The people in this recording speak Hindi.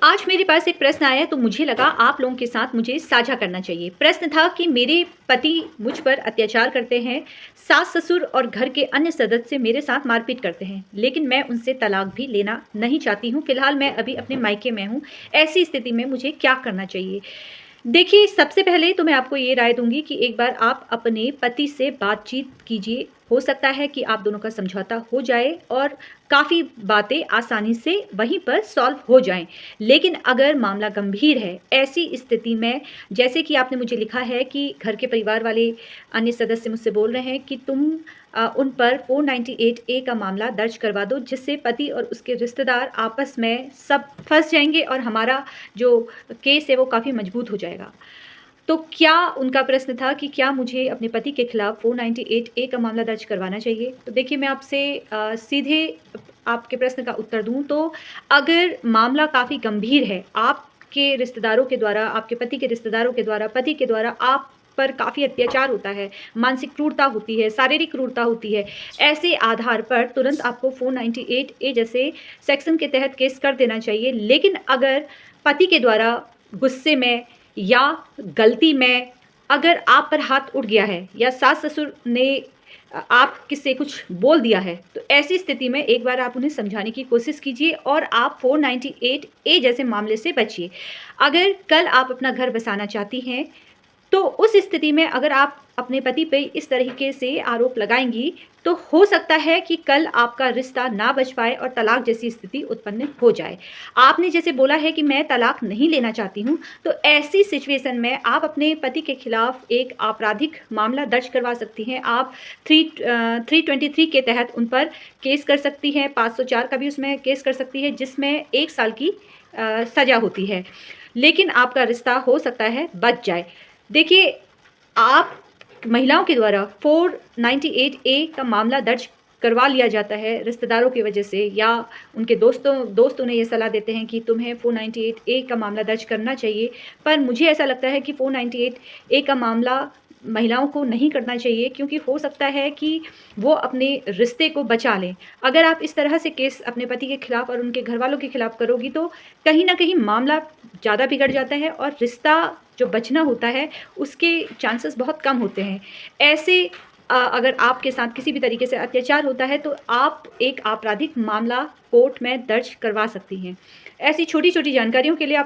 आज मेरे पास एक प्रश्न आया तो मुझे लगा आप लोगों के साथ मुझे साझा करना चाहिए। प्रश्न था कि मेरे पति मुझ पर अत्याचार करते हैं, सास-ससुर और घर के अन्य सदस्य मेरे साथ मारपीट करते हैं, लेकिन मैं उनसे तलाक भी लेना नहीं चाहती हूँ। फिलहाल मैं अभी अपने मायके में हूँ। ऐसी स्थिति में मुझे क्या करना चाहिए? देखिए, सबसे पहले तो मैं आपको ये राय दूँगी कि एक बार आप अपने पति से बातचीत कीजिए। हो सकता है कि आप दोनों का समझौता हो जाए और काफ़ी बातें आसानी से वहीं पर सॉल्व हो जाएँ। लेकिन अगर मामला गंभीर है, ऐसी स्थिति में जैसे कि आपने मुझे लिखा है कि घर के परिवार वाले अन्य सदस्य मुझसे बोल रहे हैं कि तुम उन पर 498 ए का मामला दर्ज करवा दो, जिससे पति और उसके रिश्तेदार आपस में सब फँस जाएँगे और हमारा जो केस है वो काफ़ी मजबूत हो जाएगा। तो क्या उनका प्रश्न था कि क्या मुझे अपने पति के खिलाफ 498 ए का मामला दर्ज करवाना चाहिए? तो देखिए मैं आपसे सीधे आपके प्रश्न का उत्तर दूँ तो अगर मामला काफ़ी गंभीर है, आपके रिश्तेदारों के द्वारा, आपके पति के रिश्तेदारों के द्वारा, पति के द्वारा आप पर काफ़ी अत्याचार होता है, मानसिक क्रूरता होती है, शारीरिक क्रूरता होती है, ऐसे आधार पर तुरंत आपको 498 ए जैसे सेक्शन के तहत केस कर देना चाहिए। लेकिन अगर पति के द्वारा गुस्से में या गलती में अगर आप पर हाथ उठ गया है या सास-ससुर ने आप किससे कुछ बोल दिया है, तो ऐसी स्थिति में एक बार आप उन्हें समझाने की कोशिश कीजिए और आप 498 ए जैसे मामले से बचिए। अगर कल आप अपना घर बसाना चाहती हैं तो उस स्थिति में अगर आप अपने पति पे इस तरीके से आरोप लगाएँगी, तो हो सकता है कि कल आपका रिश्ता ना बच पाए और तलाक जैसी स्थिति उत्पन्न हो जाए। आपने जैसे बोला है कि मैं तलाक नहीं लेना चाहती हूँ, तो ऐसी सिचुएशन में आप अपने पति के खिलाफ एक आपराधिक मामला दर्ज करवा सकती हैं। आप 323 के तहत उन पर केस कर सकती हैं, 504 का भी उसमें केस कर सकती है, जिसमें 1 साल की सज़ा होती है। लेकिन आपका रिश्ता हो सकता है बच जाए। देखिए, आप महिलाओं के द्वारा 498 ए का मामला दर्ज करवा लिया जाता है रिश्तेदारों की वजह से या उनके दोस्त उन्हें ये सलाह देते हैं कि तुम्हें 498 ए का मामला दर्ज करना चाहिए। पर मुझे ऐसा लगता है कि 498 ए का मामला महिलाओं को नहीं करना चाहिए क्योंकि हो सकता है कि वो अपने रिश्ते को बचा लें। अगर आप इस तरह से केस अपने पति के खिलाफ और उनके घरवालों के खिलाफ करोगी तो कहीं न कहीं मामला ज़्यादा बिगड़ जाता है और रिश्ता जो बचना होता है उसके चांसेस बहुत कम होते हैं। ऐसे अगर आपके साथ किसी भी तरीके से अत्याचार होता है तो आप एक आपराधिक मामला कोर्ट में दर्ज करवा सकती हैं। ऐसी छोटी-छोटी जानकारियों के लिए आप